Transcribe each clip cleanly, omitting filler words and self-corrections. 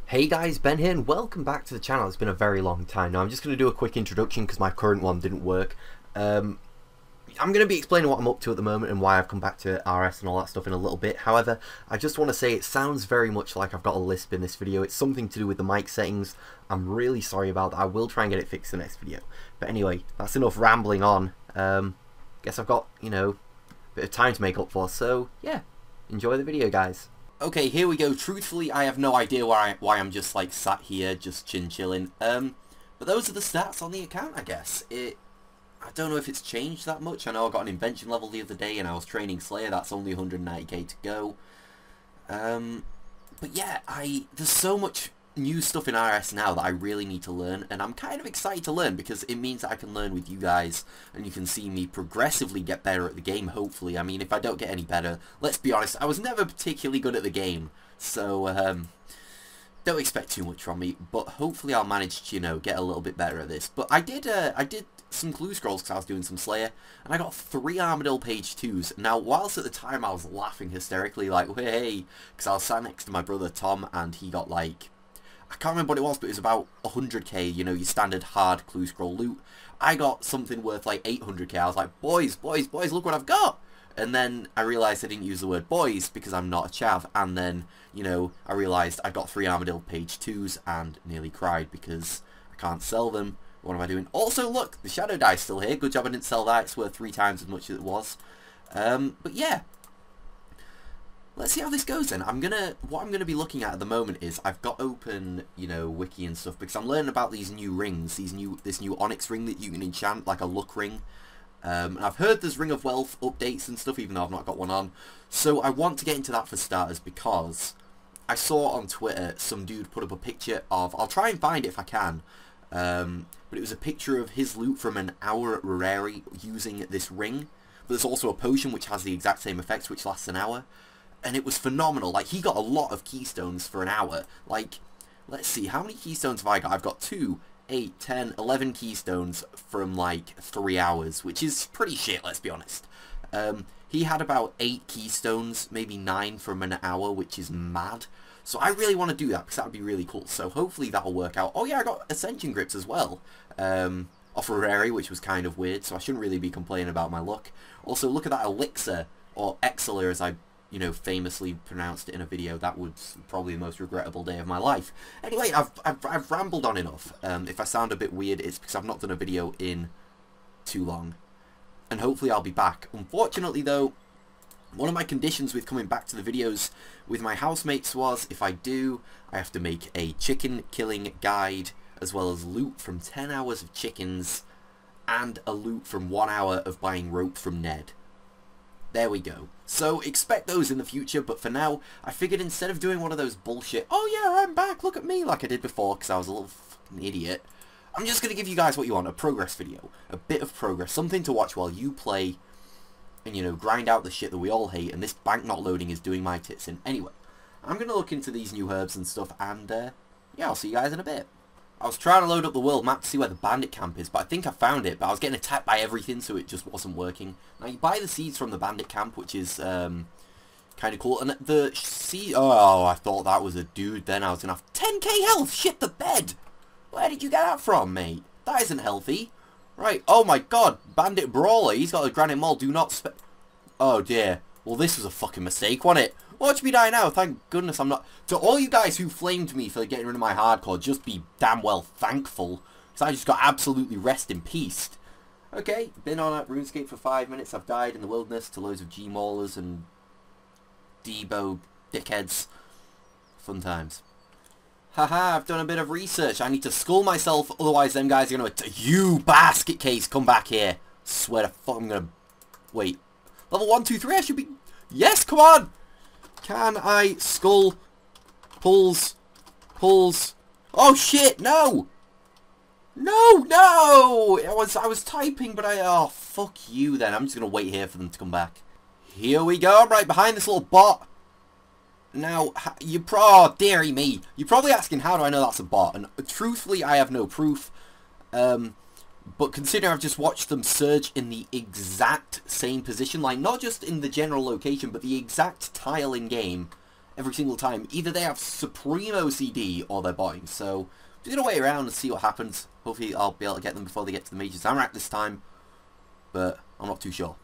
Hey guys, Ben here and welcome back to the channel. It's been a very long time. Now I'm just going to do a quick introduction because my current one didn't work. I'm going to be explaining what I'm up to at the moment and why I've come back to RS and all that stuff in a little bit. However, I just want to say it sounds very much like I've got a lisp in this video. It's something to do with the mic settings. I'm really sorry about that. I will try and get it fixed in the next video. But anyway, that's enough rambling on. Guess I've got, a bit of time to make up for. So, yeah, enjoy the video, guys. Okay, here we go. Truthfully, I have no idea why I'm just like sat here, just chilling. But those are the stats on the account, I guess. I don't know if it's changed that much. I know I got an invention level the other day, and I was training Slayer. That's only 190k to go. But yeah, there's so much new stuff in RS now that I really need to learn, and I'm kind of excited to learn because it means that I can learn with you guys, and you can see me progressively get better at the game, hopefully. I mean, if I don't get any better, let's be honest, I was never particularly good at the game, so don't expect too much from me, but hopefully I'll manage to, get a little bit better at this. But I did some clue scrolls because I was doing some Slayer, and I got 3 Armadillo page 2s. Now, whilst at the time I was laughing hysterically, like, hey, because I was sat next to my brother Tom, and he got, like, I can't remember what it was, but it was about 100k, your standard hard clue scroll loot. I got something worth like 800k. I was like, boys, look what I've got. And then I realised I didn't use the word boys because I'm not a chav. And then, I realised I got 3 Armadillo page 2s and nearly cried because I can't sell them. What am I doing? Also, look, the shadow die's still here. Good job I didn't sell that. It's worth 3 times as much as it was. But yeah. Let's see how this goes then. What I'm gonna be looking at the moment is I've got open, wiki and stuff because I'm learning about these new rings, this new Onyx ring that you can enchant, like a luck ring. And I've heard there's Ring of Wealth updates and stuff, even though I've not got one on. So I want to get into that for starters because I saw on Twitter some dude put up a picture of, I'll try and find it if I can, but it was a picture of his loot from an hour at Rorarii using this ring. But there's also a potion which has the exact same effects, which lasts an hour. And it was phenomenal. Like, he got a lot of keystones for an hour. Like, let's see, how many keystones have I got? I've got 2, 8, 10, 11 keystones from, like, 3 hours, which is pretty shit, let's be honest. He had about 8 keystones, maybe 9 from an hour, which is mad. So I really want to do that, because that would be really cool. So hopefully that'll work out. Oh yeah, I got Ascension Grips as well. Off Rorarii, which was kind of weird, so I shouldn't really be complaining about my luck. Also, look at that Elixir, or Exeler as I famously pronounced it in a video. That was probably the most regrettable day of my life. Anyway, I've rambled on enough. If I sound a bit weird, it's because I've not done a video in too long. And hopefully I'll be back. Unfortunately, though, one of my conditions with coming back to the videos with my housemates was, if I do, I have to make a chicken killing guide, as well as loot from 10 hours of chickens, and a loot from 1 hour of buying rope from Ned. There we go. So expect those in the future, but for now, I figured instead of doing one of those bullshit, oh yeah, I'm back, look at me, like I did before, because I was a little fucking idiot, I'm just going to give you guys what you want, a progress video. A bit of progress, something to watch while you play, and grind out the shit that we all hate, and this bank not loading is doing my tits in. Anyway, I'm going to look into these new herbs and stuff, and yeah, I'll see you guys in a bit. I was trying to load up the world map to see where the Bandit Camp is, but I think I found it, but I was getting attacked by everything, so it just wasn't working. Now, you buy the seeds from the Bandit Camp, which is kind of cool, and the seed... Oh, I thought that was a dude then. I was going to have 10k health! Shit the bed! Where did you get that from, mate? That isn't healthy. Right, oh my god, Bandit Brawler, he's got a granite maul, do not Oh dear. Well, this was a fucking mistake, wasn't it? Watch me die now, thank goodness I'm not... To all you guys who flamed me for getting rid of my hardcore, just be damn well thankful. Because I just got absolutely rest in peace. Okay, been on at RuneScape for 5 minutes. I've died in the wilderness to loads of G-Maulers and Debo dickheads. Fun times. Haha, I've done a bit of research. I need to school myself, otherwise them guys are going to... You basket case, come back here. Swear to fuck, I'm going to... Wait. Level 1, 2, 3, I should be... Yes, come on! Can I skull pulls? Oh shit, no! No! I was typing, but oh fuck you then. I'm just gonna wait here for them to come back. Here we go, I'm right behind this little bot. Now, oh dearie me. You're probably asking how do I know that's a bot, and truthfully I have no proof. But considering I've just watched them surge in the exact same position, like not just in the general location, but the exact tile in game, every single time. Either they have supreme OCD or they're botting. So I'm just going to wait around and see what happens. Hopefully I'll be able to get them before they get to the Major Zamorak this time. But I'm not too sure.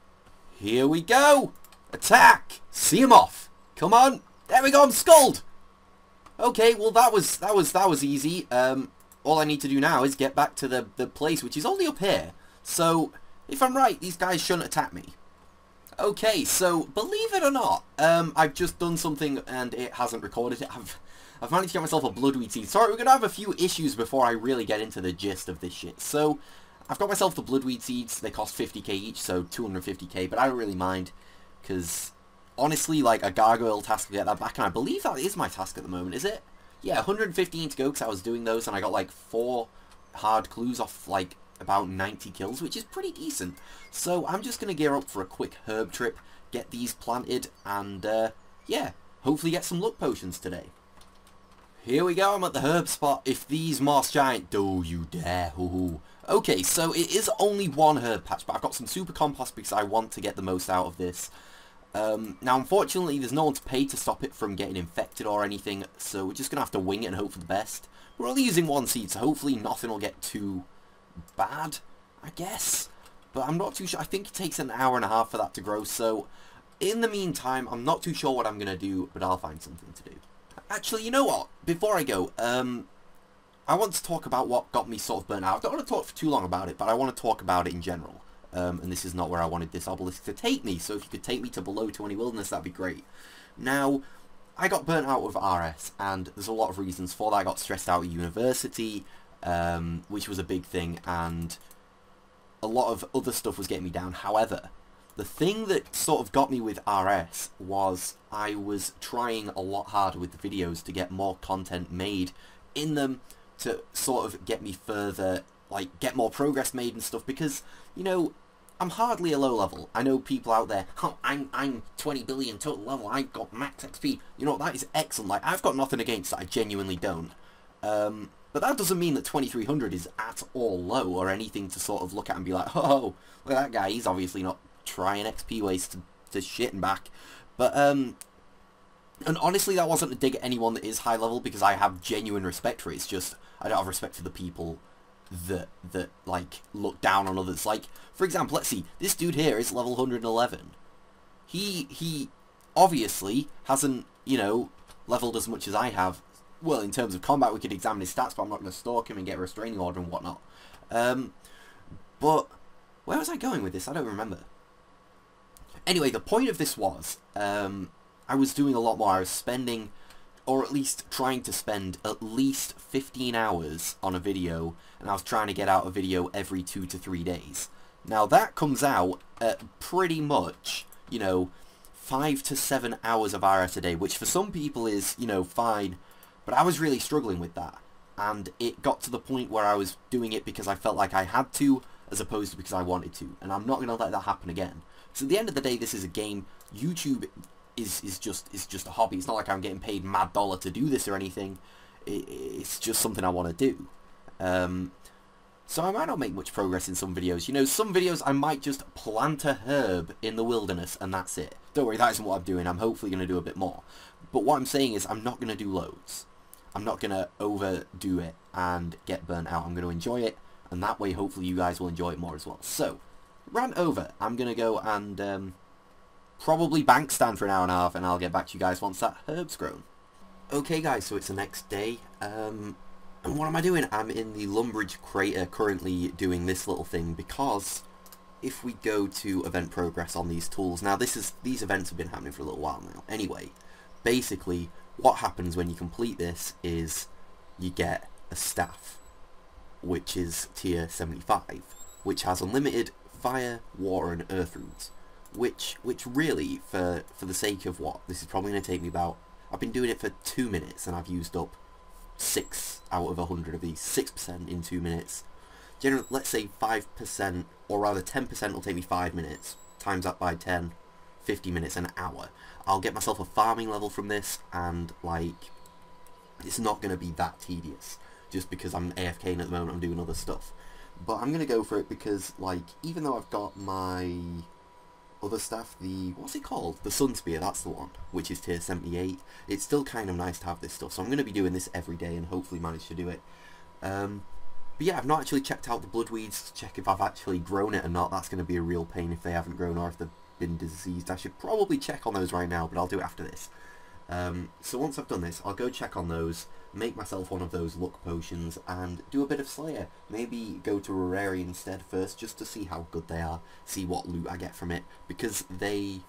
Here we go! Attack! See him off! Come on! There we go, I'm skulled! Okay, well that was easy. All I need to do now is get back to the place, which is only up here. So, if I'm right, these guys shouldn't attack me. Okay, so, believe it or not, I've just done something and it hasn't recorded it. I've managed to get myself a bloodweed seed. Sorry, we're going to have a few issues before I really get into the gist of this shit. So, I've got myself the bloodweed seeds. They cost 50k each, so 250k, but I don't really mind, because honestly, like, a gargoyle task to get that back, and I believe that is my task at the moment, is it? Yeah, 115 to go, because I was doing those, and I got, like, 4 hard clues off, like, about 90 kills, which is pretty decent. So I'm just going to gear up for a quick herb trip, get these planted, and, yeah, hopefully get some luck potions today. Here we go, I'm at the herb spot. If these moss giant... Do you dare? Ooh. Okay, so it is only one herb patch, but I've got some super compost because I want to get the most out of this. Now, unfortunately, there's no one to pay to stop it from getting infected or anything, so we're just going to have to wing it and hope for the best. We're only using one seed, so hopefully nothing will get too bad, I guess. But I'm not too sure. I think it takes an hour and a half for that to grow, so in the meantime, I'm not too sure what I'm going to do, but I'll find something to do. Actually, you know what? Before I go, I want to talk about what got me sort of burnt out. I don't want to talk for too long about it, but I want to talk about it in general. And this is not where I wanted this obelisk to take me, so if you could take me to below 20 wilderness, that'd be great. Now, I got burnt out with RS, and there's a lot of reasons for that. I got stressed out at university, which was a big thing, and a lot of other stuff was getting me down. However, the thing that sort of got me with RS was I was trying a lot harder with the videos to get more content made in them to sort of get me further, like, get more progress made and stuff, because, you know, I'm hardly a low level. I know people out there, oh, I'm 20 billion total level, I've got max XP. You know, that is excellent. Like, I've got nothing against that, I genuinely don't. But that doesn't mean that 2300 is at all low or anything to sort of look at and be like, oh, look at that guy, he's obviously not trying XP waste to shit and back. But, and honestly, that wasn't a dig at anyone that is high level, because I have genuine respect for it. It's just, I don't have respect for the people that like, look down on others. Like, for example, let's see, this dude here is level 111. He obviously hasn't, you know, leveled as much as I have. Well, in terms of combat, we could examine his stats, but I'm not going to stalk him and get a restraining order and whatnot. But, where was I going with this? I don't remember. Anyway, the point of this was, I was doing a lot more. I was spending, or at least trying to spend, at least 15 hours on a video, and I was trying to get out a video every 2 to 3 days. Now, that comes out at pretty much, you know, 5 to 7 hours of RS a day, which for some people is, you know, fine, but I was really struggling with that, and it got to the point where I was doing it because I felt like I had to, as opposed to because I wanted to, and I'm not going to let that happen again. So at the end of the day, this is a game. YouTube is just a hobby. It's not like I'm getting paid mad dollar to do this or anything. It's just something I want to do. So I might not make much progress in some videos. You know, some videos I might just plant a herb in the wilderness and that's it. Don't worry, that isn't what I'm doing. I'm hopefully going to do a bit more. But what I'm saying is I'm not going to do loads. I'm not going to overdo it and get burnt out. I'm going to enjoy it, and that way hopefully you guys will enjoy it more as well. So, rant over. I'm going to go and probably bank stand for an hour and a half, and I'll get back to you guys once that herb's grown. Okay guys, so it's the next day. And what am I doing? I'm in the Lumbridge crater currently doing this little thing, because if we go to event progress on these tools, now these events have been happening for a little while now. Anyway, basically what happens when you complete this is you get a staff, which is tier 75, which has unlimited fire, water and earth runes, which really, for the sake of what, this is probably going to take me about, I've been doing it for 2 minutes and I've used up 6 out of 100 of these, 6% in 2 minutes. Generally, let's say 5%, or rather 10% will take me 5 minutes, times that by 10, 50 minutes, an hour. I'll get myself a farming level from this, and, like, it's not going to be that tedious, just because I'm AFKing at the moment, I'm doing other stuff. But I'm going to go for it because, like, even though I've got my other stuff, the, what's it called? The Sun Spear, that's the one, which is tier 78. It's still kind of nice to have this stuff, so I'm going to be doing this every day and hopefully manage to do it. But yeah, I've not actually checked out the bloodweeds to check if I've actually grown it or not. That's going to be a real pain if they haven't grown or if they've been diseased. I should probably check on those right now, but I'll do it after this. So once I've done this, I'll go check on those, make myself one of those luck potions, and do a bit of Slayer. Maybe go to Rorarii instead first, just to see how good they are, see what loot I get from it, because they,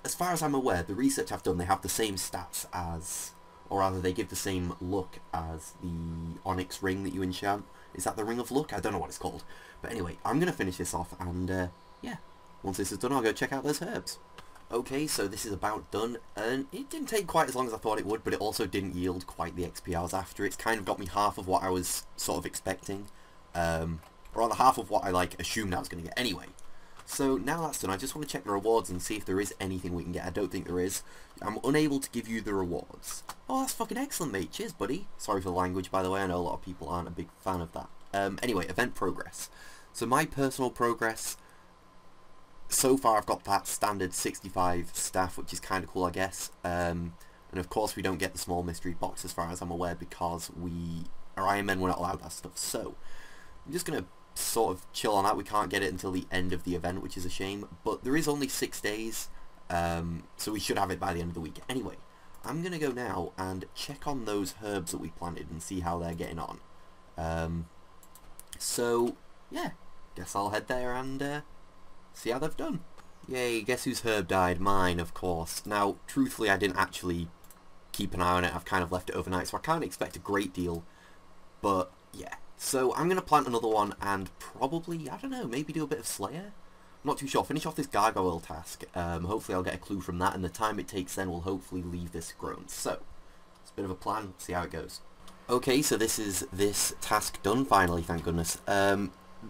as far as I'm aware, the research I've done, they have the same stats as, or rather they give the same luck as the Onyx ring that you enchant. Is that the Ring of Luck? I don't know what it's called. But anyway, I'm going to finish this off, and yeah, once this is done, I'll go check out those herbs. Okay, so this is about done, and it didn't take quite as long as I thought it would, but it also didn't yield quite the XP I was after. It's kind of got me half of what I was sort of expecting, or rather half of what I assumed I was going to get anyway. So now that's done, I just want to check the rewards and see if there is anything we can get. I don't think there is. I'm unable to give you the rewards. Oh, that's fucking excellent, mate. Cheers, buddy. Sorry for the language, by the way. I know a lot of people aren't a big fan of that. Anyway, event progress. So my personal progress, so far I've got that standard 65 staff, which is kind of cool, I guess. And of course we don't get the small mystery box as far as I'm aware, because our Ironmen were not allowed that stuff. So I'm just going to sort of chill on that. We can't get it until the end of the event, which is a shame. But there is only 6 days, so we should have it by the end of the week. Anyway, I'm going to go now and check on those herbs that we planted and see how they're getting on. So, yeah, guess I'll head there and see how they've done. Yay, guess whose herb died? Mine, of course. Now, truthfully, I didn't actually keep an eye on it. I've kind of left it overnight, so I can't expect a great deal. But, yeah. So, I'm going to plant another one and probably, I don't know, maybe do a bit of Slayer? I'm not too sure. Finish off this gargoyle task. Hopefully I'll get a clue from that, and the time it takes then will hopefully leave this grown. So, it's a bit of a plan. See how it goes. Okay, so this is this task done finally, thank goodness.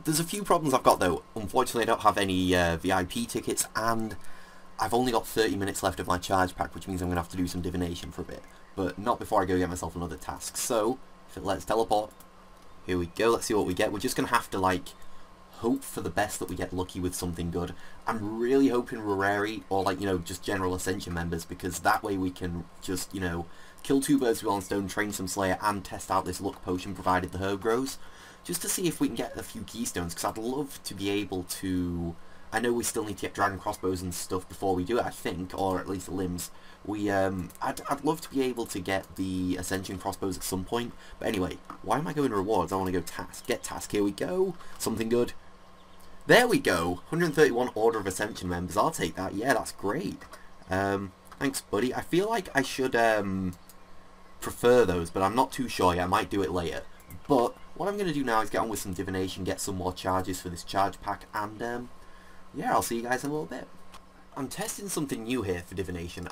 There's a few problems I've got though. Unfortunately I don't have any VIP tickets, and I've only got 30 minutes left of my charge pack, which means I'm going to have to do some divination for a bit. But not before I go get myself another task. So, if it lets teleport, here we go, let's see what we get. We're just going to have to hope for the best that we get lucky with something good. I'm really hoping Rorarii, or just general Ascension members, because that way we can just, kill 2 birds with one stone, train some Slayer, and test out this luck potion provided the herb grows. Just to see if we can get a few keystones, because I'd love to be able to... I know we still need to get dragon crossbows and stuff before we do it, I think, or at least the limbs. I'd love to be able to get the Ascension crossbows at some point. But anyway, why am I going rewards? I want to go task. Get task, here we go. Something good. There we go. 131 Order of Ascension members. I'll take that. Yeah, that's great. Thanks, buddy. I feel like I should prefer those, but I'm not too sure yet. I might do it later. But what I'm going to do now is get on with some divination, get some more charges for this charge pack, and yeah, I'll see you guys in a little bit. I'm testing something new here for divination.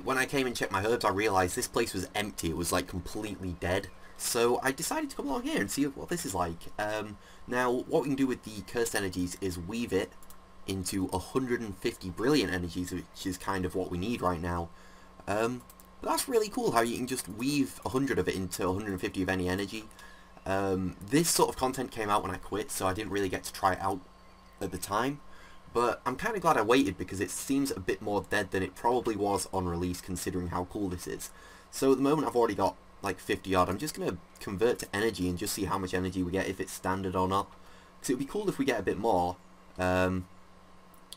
When I came and checked my herbs, I realised this place was empty. It was completely dead. So I decided to come along here and see what this is like. Now, what we can do with the cursed energies is weave it into 150 brilliant energies, which is kind of what we need right now. But that's really cool how you can just weave 100 of it into 150 of any energy. This sort of content came out when I quit, so I didn't really get to try it out at the time. But I'm kind of glad I waited, because it seems a bit more dead than it probably was on release, considering how cool this is. So at the moment I've already got 50 odd. I'm just going to convert to energy and just see how much energy we get, if it's standard or not. Because it would be cool if we get a bit more.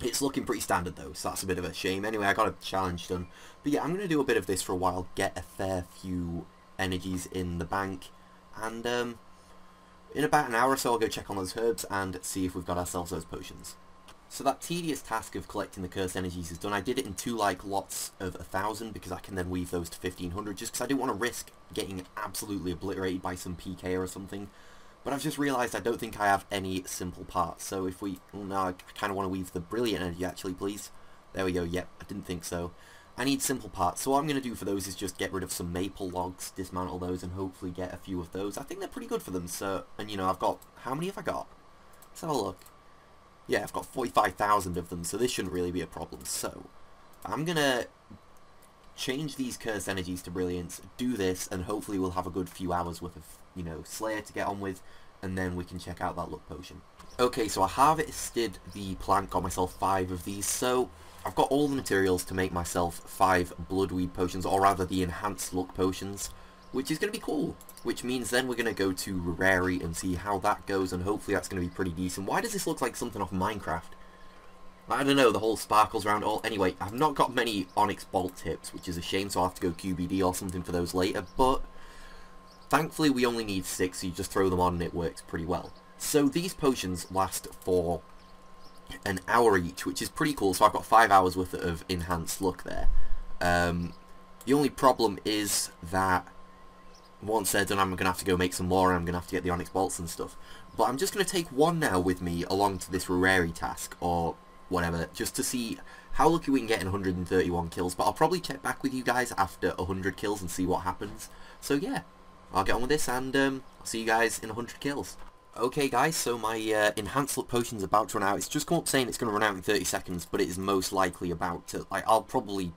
It's looking pretty standard though, so that's a bit of a shame. Anyway, I got a challenge done. But yeah, I'm going to do a bit of this for a while, get a fair few energies in the bank. And in about an hour or so I'll go check on those herbs and see if we've got ourselves those potions. So that tedious task of collecting the cursed energies is done. I did it in 2 lots of 1,000, because I can then weave those to 1,500, just because I didn't want to risk getting absolutely obliterated by some PK or something. But I've just realised I don't think I have any simple parts, so if we... no, I kind of want to weave the brilliant energy actually, please. There we go, yep, I didn't think so. I need simple parts, so what I'm going to do for those is just get rid of some maple logs, dismantle those, and hopefully get a few of those. I think they're pretty good for them, so... and I've got... how many have I got? Let's have a look. Yeah, I've got 45,000 of them, so this shouldn't really be a problem. So, I'm going to change these cursed energies to brilliance, do this, and hopefully we'll have a good few hours worth of, Slayer to get on with. and then we can check out that luck potion. Okay, so I harvested the plant, got myself 5 of these, so I've got all the materials to make myself 5 bloodweed potions, or rather the enhanced luck potions, which is going to be cool. Which means then we're going to go to Rorarii and see how that goes, and hopefully that's going to be pretty decent. Why does this look like something off Minecraft? I don't know, the whole sparkles around it all. Anyway, I've not got many Onyx Bolt tips, which is a shame, so I'll have to go QBD or something for those later, but thankfully we only need 6, so you just throw them on and it works pretty well. So these potions last for an hour each, which is pretty cool, so I've got 5 hours worth of enhanced luck there. The only problem is that once they're done, I'm going to have to go make some more, and I'm going to have to get the Onyx Bolts and stuff. But I'm just going to take one now with me along to this Rorarii task, or whatever, just to see how lucky we can get in 131 kills. But I'll probably check back with you guys after 100 kills and see what happens. So yeah, I'll get on with this, and I'll see you guys in 100 kills. Okay guys, so my enhanced luck potion's about to run out. It's just come up saying it's going to run out in 30 seconds, but it is most likely about to, like, I'll probably,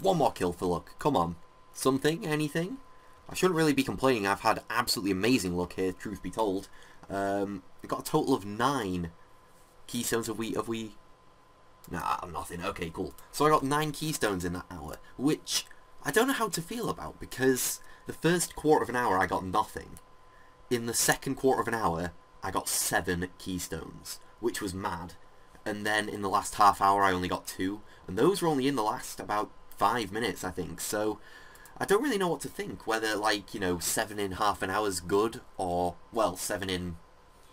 one more kill for luck. Come on. Something? Anything? I shouldn't really be complaining. I've had absolutely amazing luck here, truth be told. We've got a total of 9 keystones. Have we... Nah, nothing. Okay, cool. So I got 9 keystones in that hour, which I don't know how to feel about, because the first quarter of an hour I got nothing. In the second quarter of an hour, I got 7 keystones, which was mad. And then in the last half hour, I only got 2, and those were only in the last about 5 minutes, I think. So I don't really know what to think, whether, like, you know, 7 in half an hour is good, or, well, 7 in...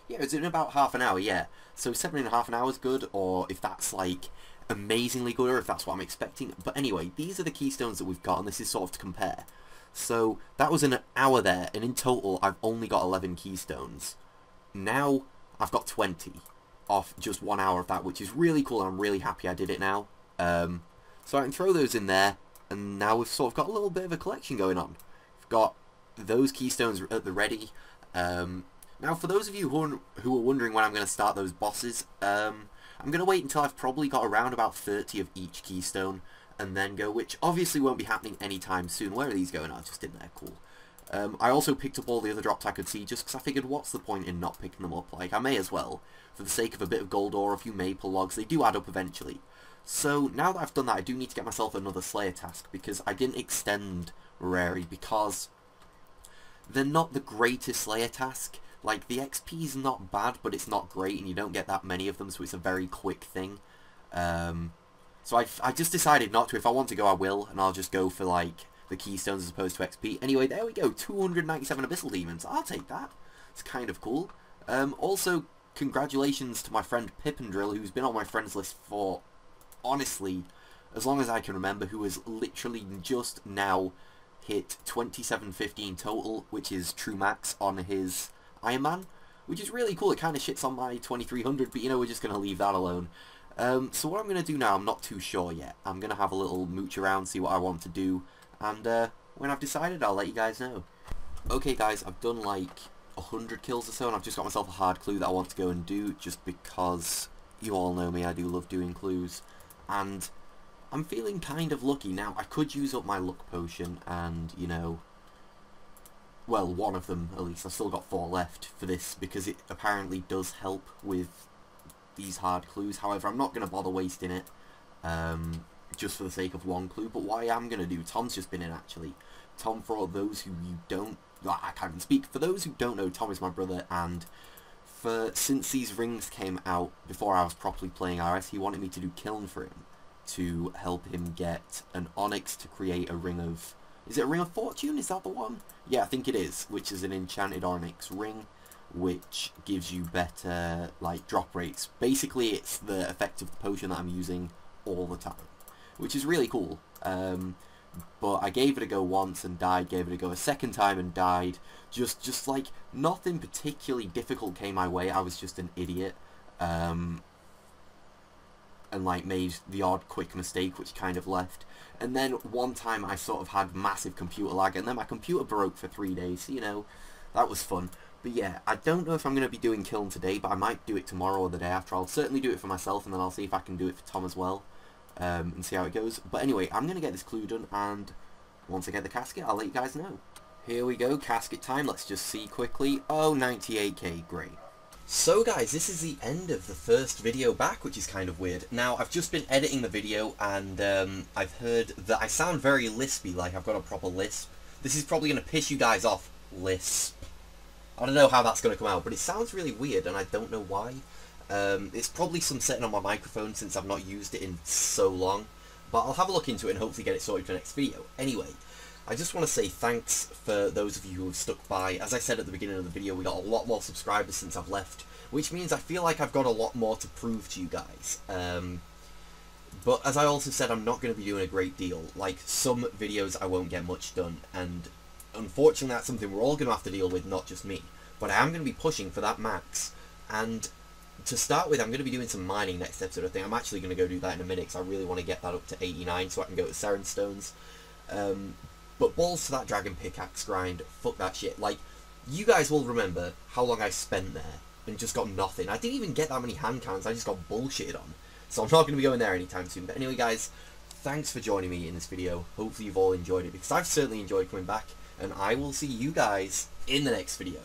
Yeah, it was in about half an hour, yeah. So 7 in half an hour is good, or if that's, like, amazingly good, or if that's what I'm expecting. But anyway, these are the keystones that we've got, and this is sort of to compare. So that was an hour there, and in total, I've only got 11 keystones. Now, I've got 20 off just 1 hour of that, which is really cool, and I'm really happy I did it now. So I can throw those in there, and now we've sort of got a little bit of a collection going on. We've got those keystones at the ready. Now, for those of you who are wondering when I'm going to start those bosses, I'm going to wait until I've probably got around about 30 of each keystone, and then go, which obviously won't be happening anytime soon. Where are these going? Oh, just in there, cool. I also picked up all the other drops I could see, just because I figured what's the point in not picking them up? Like, I may as well, for the sake of a bit of gold or a few maple logs. They do add up eventually. So, now that I've done that, I do need to get myself another Slayer task, because I didn't extend Rorarii, because they're not the greatest Slayer task. Like, the XP's not bad, but it's not great, and you don't get that many of them, so it's a very quick thing. So I just decided not to. If I want to go, I will, and I'll just go for, like, the keystones as opposed to XP. Anyway, there we go, 297 Abyssal Demons. I'll take that. It's kind of cool. Also, congratulations to my friend Pippendrill, who's been on my friends list for, honestly, as long as I can remember, who has literally just now hit 2715 total, which is true max on his Ironman, which is really cool. It kind of shits on my 2300, but you know, we're just going to leave that alone. So what I'm going to do now, I'm not too sure yet. I'm going to have a little mooch around, see what I want to do, and when I've decided, I'll let you guys know. Okay guys, I've done like 100 kills or so, and I've just got myself a hard clue that I want to go and do, just because you all know me, I do love doing clues, and I'm feeling kind of lucky. Now, I could use up my luck potion, and, you know, well, one of them at least. I've still got 4 left for this, because it apparently does help with these hard clues. However, I'm not going to bother wasting it just for the sake of one clue. But what I am going to do, Tom's just been in actually. Tom, for all those who you don't, I can't even speak. For those who don't know, Tom is my brother, and since these rings came out before I was properly playing RS, he wanted me to do Kiln for him to help him get an Onyx to create a ring of... Is it a Ring of Fortune? Is that the one? Yeah, I think it is, which is an enchanted Onyx ring, which gives you better, like, drop rates. Basically, it's the effect of the potion that I'm using all the time, which is really cool. But I gave it a go once and died, gave it a go a second time and died. Just like, nothing particularly difficult came my way. I was just an idiot. And, like, made the odd quick mistake, which kind of left. And then one time I sort of had massive computer lag, and then my computer broke for 3 days, so, you know, that was fun. But yeah, I don't know if I'm going to be doing Kiln today, but I might do it tomorrow or the day after. I'll certainly do it for myself, and then I'll see if I can do it for Tom as well, and see how it goes. But anyway, I'm going to get this clue done, and once I get the casket, I'll let you guys know. Here we go, casket time. Let's just see quickly. Oh, 98k, great. So guys, this is the end of the first video back, which is kind of weird. Now, I've just been editing the video, and I've heard that I sound very lispy, like I've got a proper lisp. This is probably going to piss you guys off, lisp. I don't know how that's going to come out, but it sounds really weird, and I don't know why. It's probably some setting on my microphone, since I've not used it in so long. But I'll have a look into it and hopefully get it sorted for the next video. Anyway, I just want to say thanks for those of you who have stuck by. As I said at the beginning of the video, we got a lot more subscribers since I've left, which means I feel like I've got a lot more to prove to you guys. But as I also said, I'm not going to be doing a great deal. Like, some videos I won't get much done, and unfortunately that's something we're all going to have to deal with, not just me. But I am going to be pushing for that max, and to start with, I'm going to be doing some mining next episode. I think I'm actually going to go do that in a minute, because I really want to get that up to 89 so I can go to Seren Stones. But balls to that dragon pickaxe grind, fuck that shit. Like, you guys will remember how long I spent there and just got nothing. I didn't even get that many hand cannons, I just got bullshitted on. So I'm not going to be going there anytime soon. But anyway guys, thanks for joining me in this video. Hopefully you've all enjoyed it, because I've certainly enjoyed coming back. And I will see you guys in the next video.